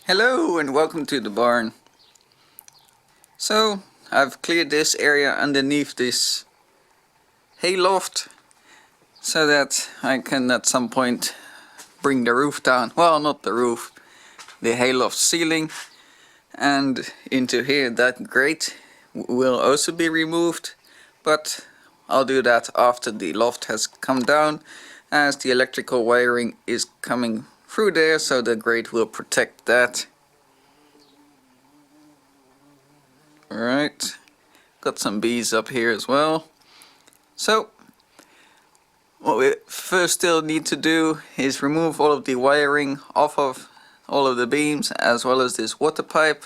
Hello and welcome to the barn. So I've cleared this area underneath this hay loft so that I can at some point bring the roof down. Well, not the roof, the hay loft ceiling, and into here. That grate will also be removed, but I'll do that after the loft has come down, as the electrical wiring is coming through there, so the grate will protect that. Alright, got some bees up here as well. So what we first still need to do is remove all of the wiring off of all of the beams, as well as this water pipe.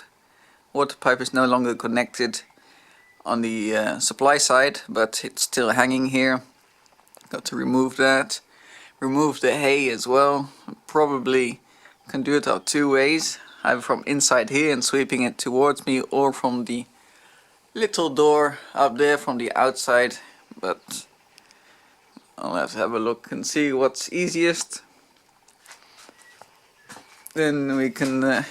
Water pipe is no longer connected on the supply side, but it's still hanging here. Got to remove that. Remove the hay as well. Probably can do it out two ways, either from inside here and sweeping it towards me, or from the little door up there from the outside, but I'll have to have a look and see what's easiest. Then we can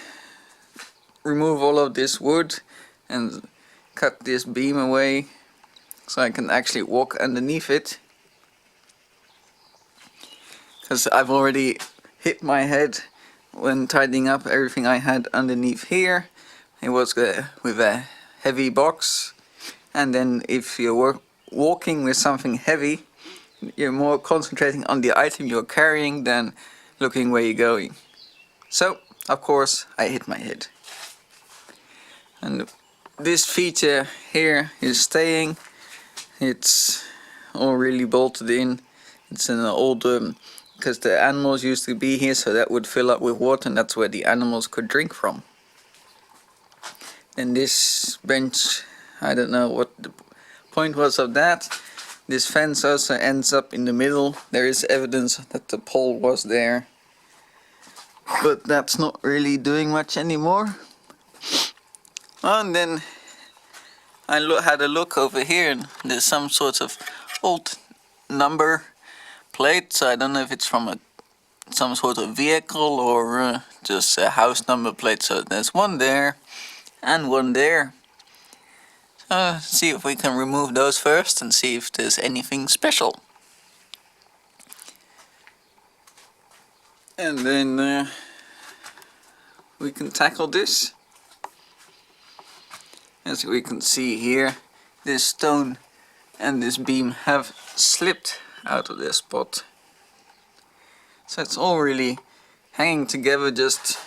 remove all of this wood and cut this beam away so I can actually walk underneath it, because I've already hit my head when tidying up everything I had underneath here. It was with a heavy box, and then if you're walking with something heavy, you're more concentrating on the item you're carrying than looking where you're going. So of course I hit my head, and this feature here is staying. It's all really bolted in. It's an old because the animals used to be here, so that would fill up with water, and that's where the animals could drink from. And this bench, I don't know what the point was of that. This fence also ends up in the middle. There is evidence that the pole was there, but that's not really doing much anymore. And then I had a look over here, and there's some sort of old number plate. So I don't know if it's from some sort of vehicle or just a house number plate. So there's one there and one there. See if we can remove those first and see if there's anything special. And then we can tackle this. As we can see here, this stone and this beam have slipped out of their spot. So it's all really hanging together just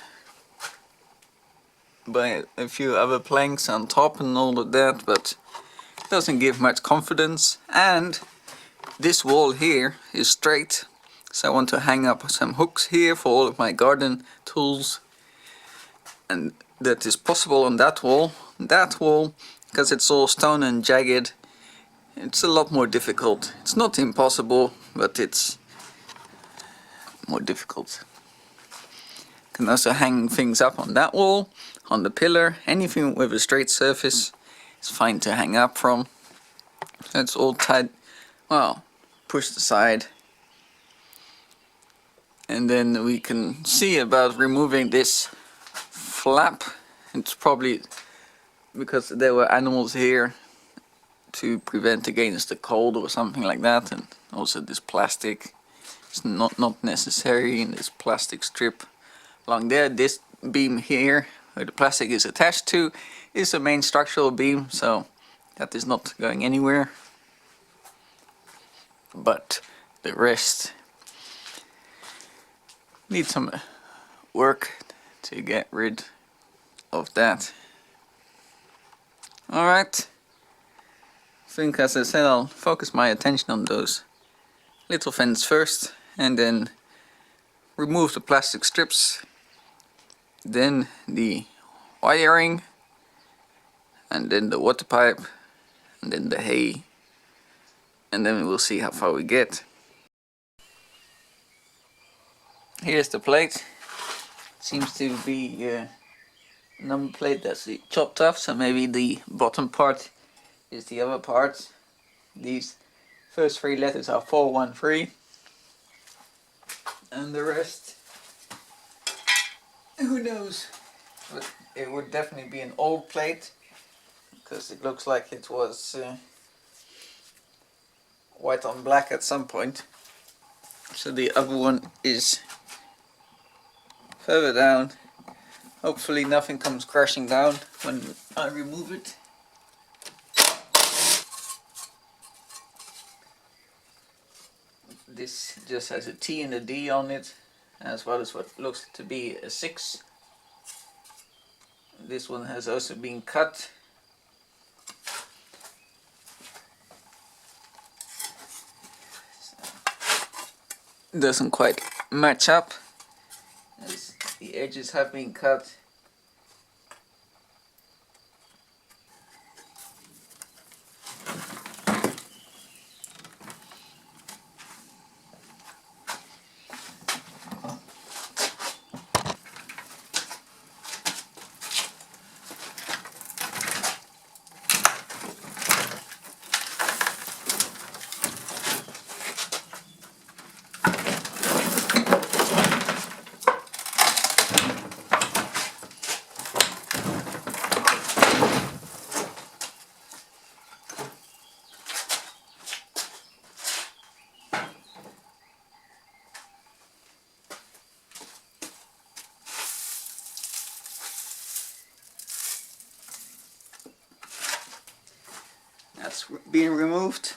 by a few other planks on top and all of that, but it doesn't give much confidence. And this wall here is straight, so I want to hang up some hooks here for all of my garden tools, and that is possible on that wall. That wall, because it's all stone and jagged, it's a lot more difficult. It's not impossible, but it's more difficult. Can also hang things up on that wall, on the pillar. Anything with a straight surface is fine to hang up from. So it's all tied, well, pushed aside. And then we can see about removing this flap. It's probably because there were animals here to prevent against the cold or something like that. And also this plastic is not necessary in this plastic strip along there. This beam here where the plastic is attached to is the main structural beam, so that is not going anywhere. But the rest needs some work to get rid of that. Alright, I think, as I said, I'll focus my attention on those little fence first, and then remove the plastic strips, then the wiring, and then the water pipe, and then the hay, and then we'll see how far we get. Here's the plate. Seems to be a number plate that's chopped off, so maybe the bottom part is the other part. These first three letters are 413, and the rest, who knows? but it would definitely be an old plate because it looks like it was white on black at some point. So the other one is further down. Hopefully nothing comes crashing down when I remove it. This just has a T and a D on it, as well as what looks to be a 6. This one has also been cut. Doesn't quite match up, as the edges have been cut. That's being removed.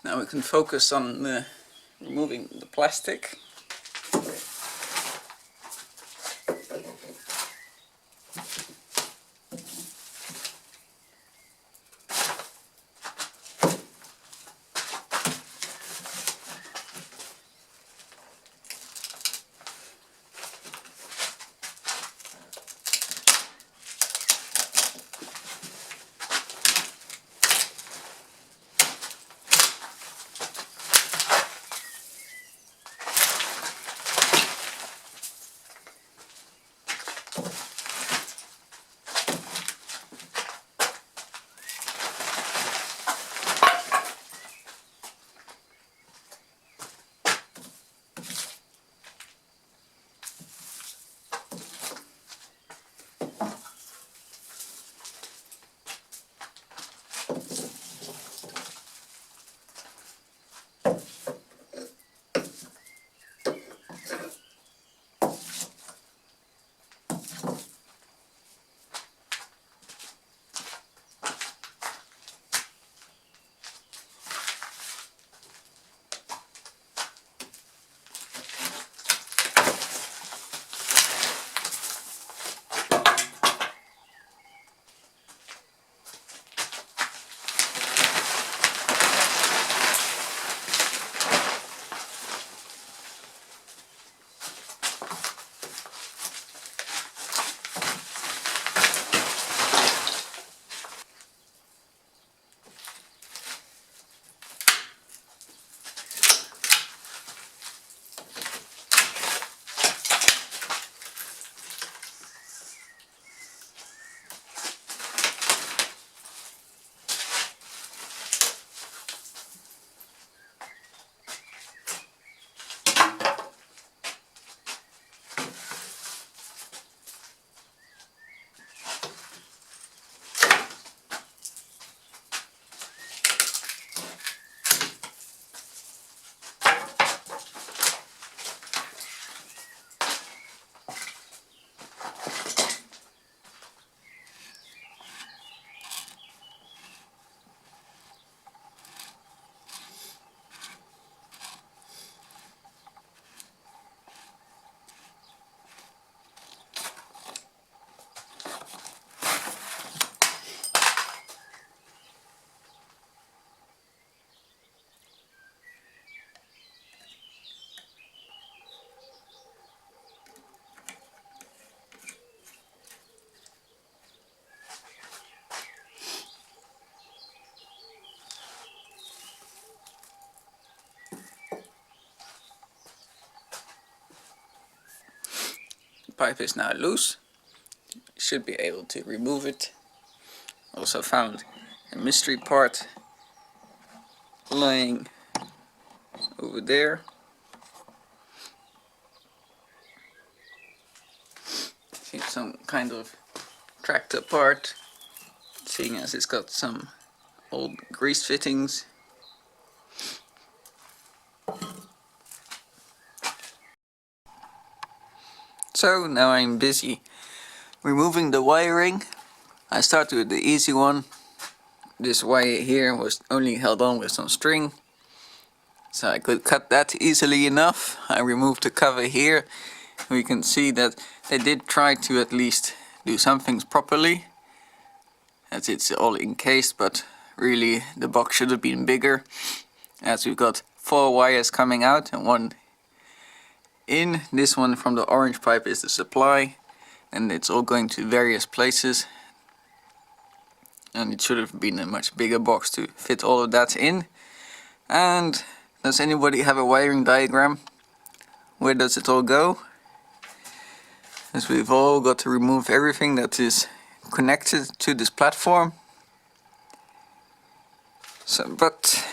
Now we can focus on removing the plastic. The pipe is now loose. Should be able to remove it. Also found a mystery part lying over there. see some kind of tractor part, seeing as it's got some old grease fittings. So now I'm busy removing the wiring. I started with the easy one. This wire here was only held on with some string, so I could cut that easily enough. I removed the cover here. We can see that they did try to at least do some things properly, as it's all encased, but really the box should have been bigger, as we've got 4 wires coming out and 1 in. This one from the orange pipe is the supply, and it's all going to various places, and it should have been a much bigger box to fit all of that in. And does anybody have a wiring diagram? Where does it all go? As we've all got to remove everything that is connected to this platform. So, but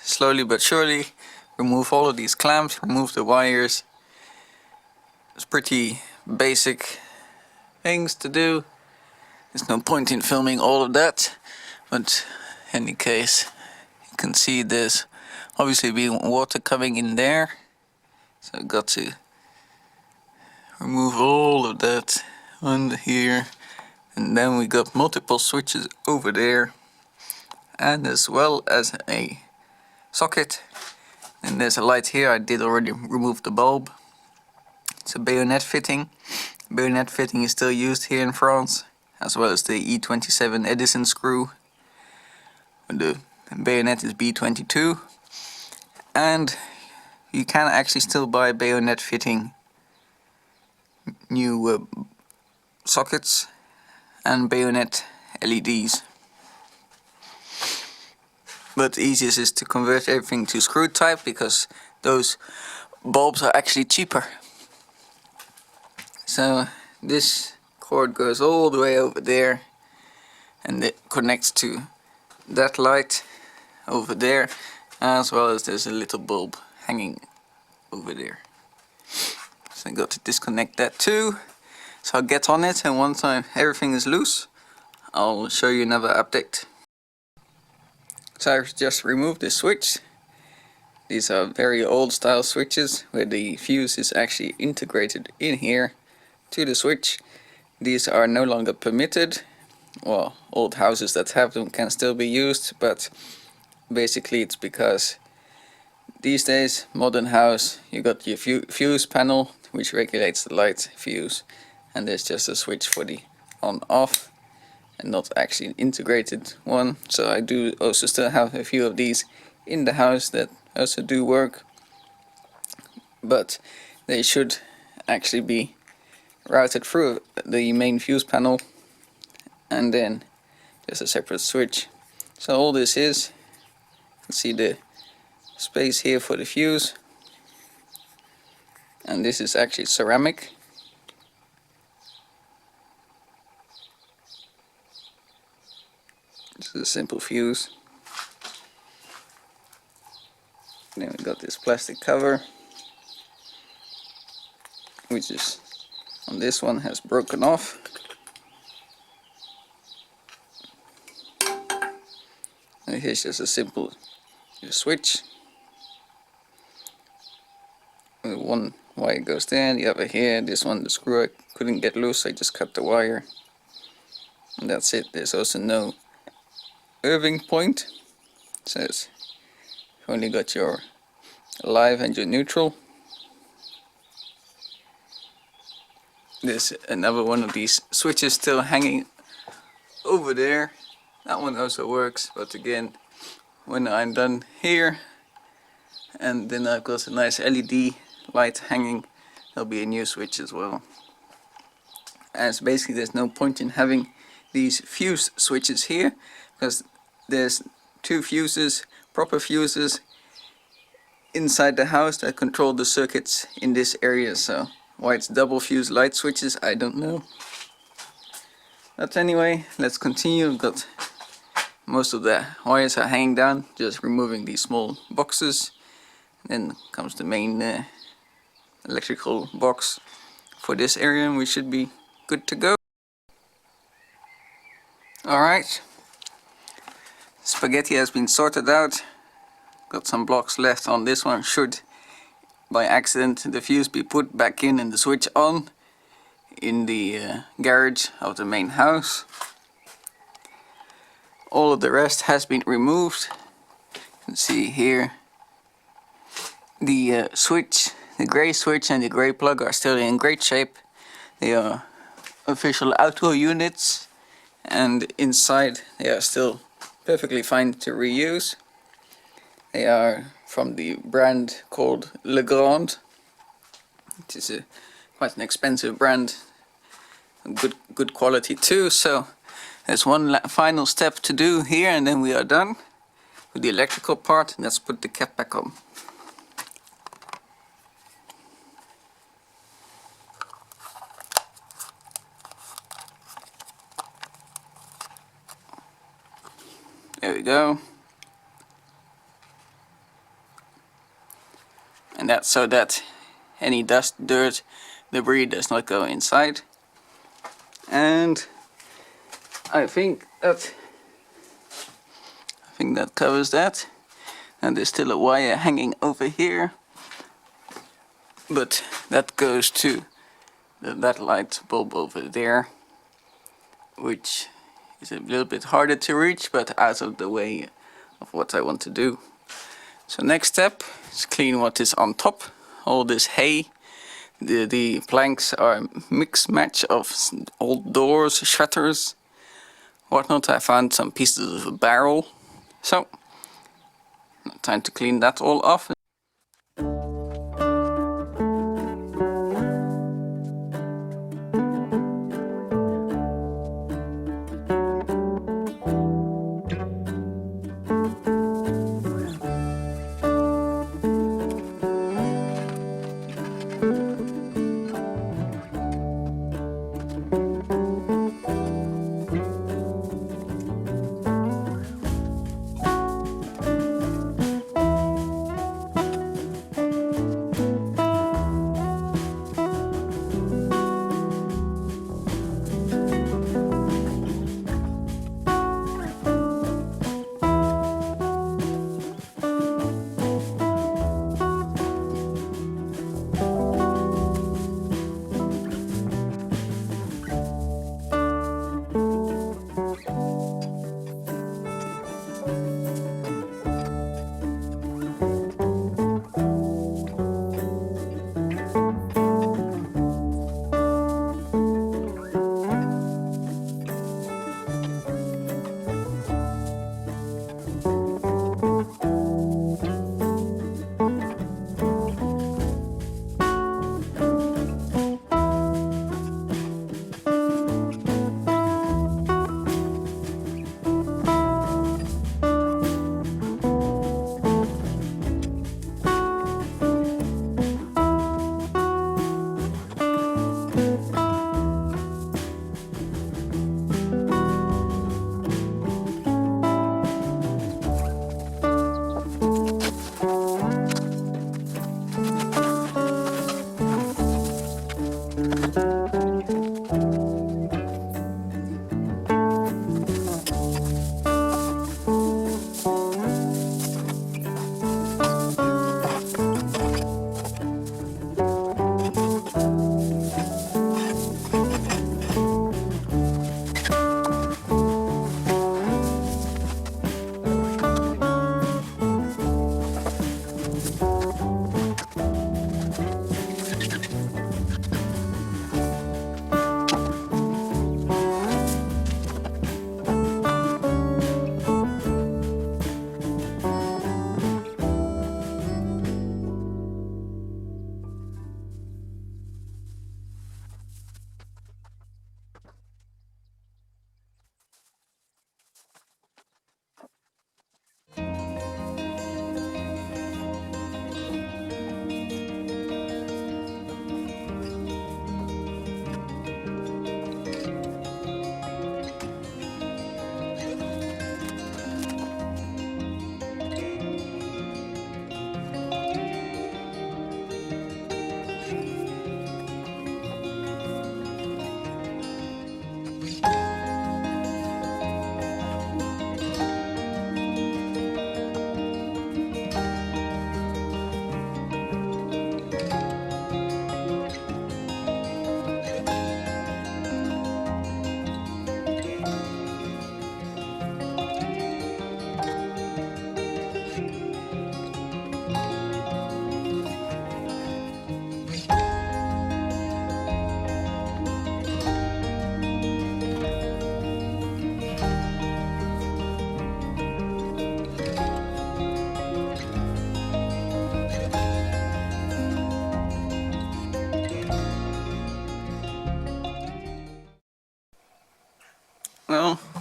slowly but surely, remove all of these clamps, remove the wires. It's pretty basic things to do. There's no point in filming all of that, but in any case, you can see there's obviously being water coming in there, so I've got to remove all of that under here. And then we got multiple switches over there, and as well as a socket. And there's a light here. I did already remove the bulb. It's a bayonet fitting. Bayonet fitting is still used here in France, as well as the E27 Edison screw. The bayonet is B22, and you can actually still buy bayonet fitting new sockets and bayonet LEDs. But the easiest is to convert everything to screw type, because those bulbs are actually cheaper. So this cord goes all the way over there, and it connects to that light over there, as well as there's a little bulb hanging over there. So I got to disconnect that too. So I'll get on it, and once everything is loose, I'll show you another update. So I've just removed the switch. These are very old style switches where the fuse is actually integrated in here to the switch. These are no longer permitted. Well, old houses that have them can still be used, but basically it's because these days, modern house, you got your fuse panel which regulates the light fuse, and there's just a switch for the on off, and not actually an integrated one. So I do also still have a few of these in the house that also do work, but they should actually be routed through the main fuse panel and then just a separate switch. So all this is, you can see the space here for the fuse, and this is actually ceramic. This is a simple fuse. Then we got this plastic cover, which is on this one has broken off. And here's just a simple switch. One wire goes there, the other here. This one, the screw I couldn't get loose, I just cut the wire. And that's it. There's also no Irving point. It says you've only got your live and your neutral. There's another one of these switches still hanging over there. That one also works, but again, when I'm done here, and then I've got a nice LED light hanging, there'll be a new switch as well. As basically there's no point in having these fuse switches here, because there's 2 fuses, proper fuses, inside the house that control the circuits in this area. So why it's double fuse light switches, I don't know. But anyway, let's continue. We've got most of the wires are hanging down, just removing these small boxes. Then comes the main electrical box for this area, and we should be good to go. Alright, spaghetti has been sorted out. Got some blocks left on this one. Should by accident the fuse be put back in and the switch on in the garage of the main house. All of the rest has been removed. You can see here the switch, the grey switch and the grey plug are still in great shape. They are official auto units, and inside they are still perfectly fine to reuse. They are from the brand called Legrand. It is quite an expensive brand, good quality too. So there's one final step to do here, and then we are done with the electrical part. Let's put the cap back on. There we go. And that's so that any dust, dirt, debris does not go inside. And I think that covers that. And there's still a wire hanging over here, but that goes to that light bulb over there, which is a little bit harder to reach, but out of the way of what I want to do. So next step is clean what is on top. All this hay. The planks are a mix match of old doors, shutters, whatnot. I found some pieces of a barrel. So time to clean that all off.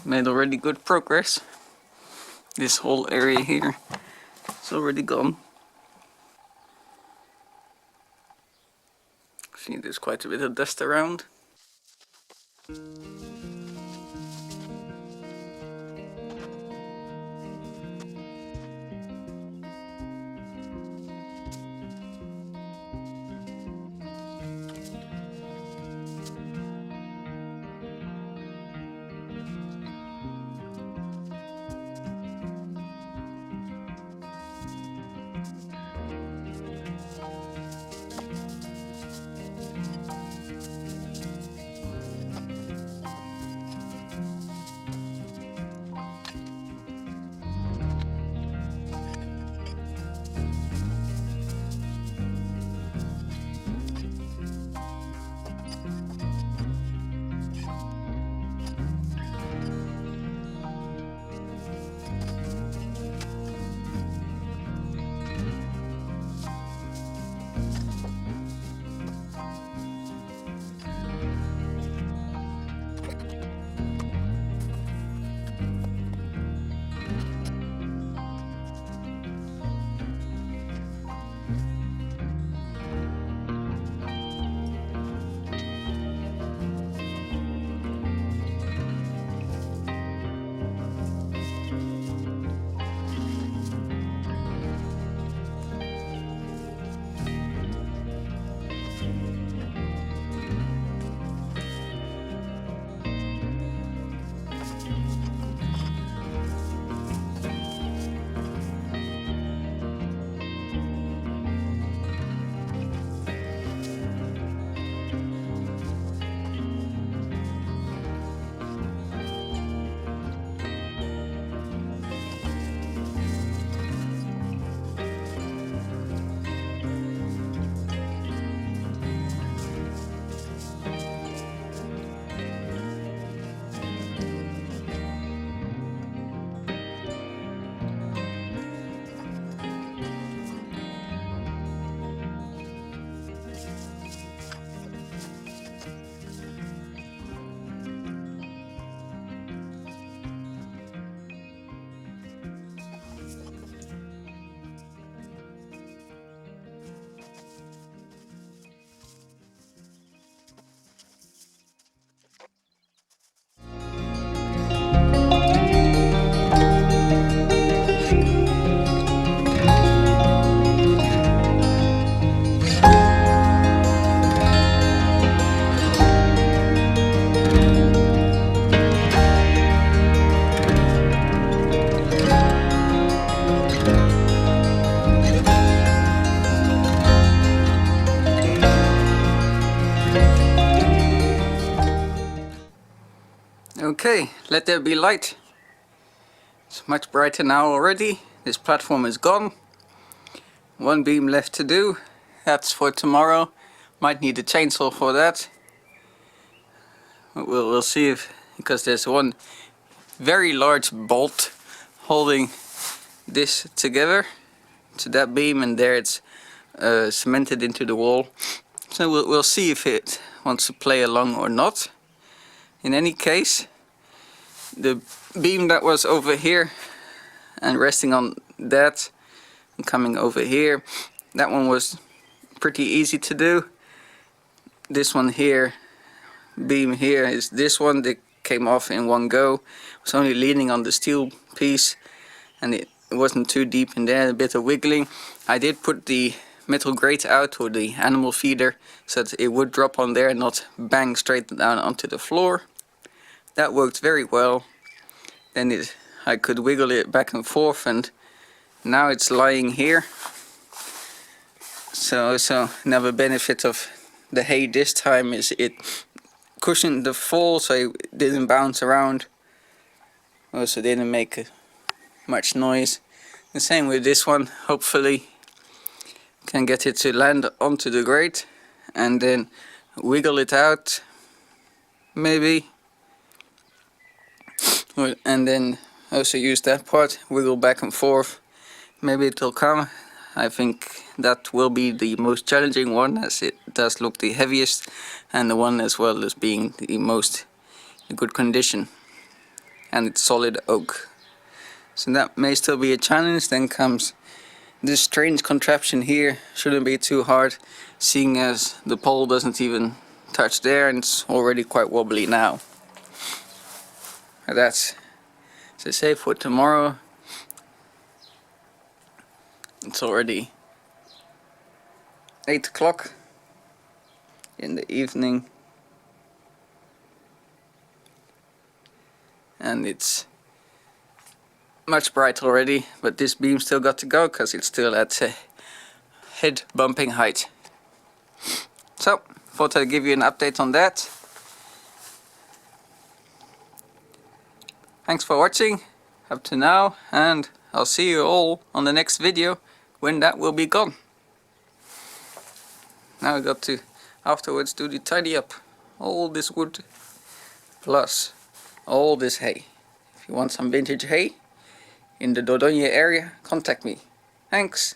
made already good progress. This whole area here is already gone. See, there's quite a bit of dust around. Okay, let there be light. It's much brighter now already. This platform is gone. One beam left to do. That's for tomorrow. Might need a chainsaw for that. We'll see if, because there's one very large bolt holding this together to that beam, and there it's cemented into the wall. So we'll see if it wants to play along or not. In any case, the beam that was over here and resting on that and coming over here, that one was pretty easy to do. This one here, beam here, is this one that came off in one go. It was only leaning on the steel piece and it wasn't too deep in there, a bit of wiggling. I did put the metal grate out, or the animal feeder, so that it would drop on there and not bang straight down onto the floor. That worked very well. Then I could wiggle it back and forth, and now it's lying here. So another benefit of the hay this time is it cushioned the fall, so it didn't bounce around. Also didn't make much noise. The same with this one. Hopefully can get it to land onto the grate and then wiggle it out, maybe. And then also use that part, wiggle back and forth. Maybe it will come. I think that will be the most challenging one, as it does look the heaviest, and the one as well as being the most in good condition. and it's solid oak. So that may still be a challenge. Then comes this strange contraption here. Shouldn't be too hard, seeing as the pole doesn't even touch there and it's already quite wobbly now. But that's to say for tomorrow. It's already 8 o'clock in the evening, and it's much brighter already, but this beam still got to go because it's still at head bumping height. So thought I'd give you an update on that. Thanks for watching up to now, and I'll see you all on the next video when that will be gone. Now I got to afterwards do the tidy up. All this wood plus all this hay. If you want some vintage hay in the Dordogne area, contact me. Thanks.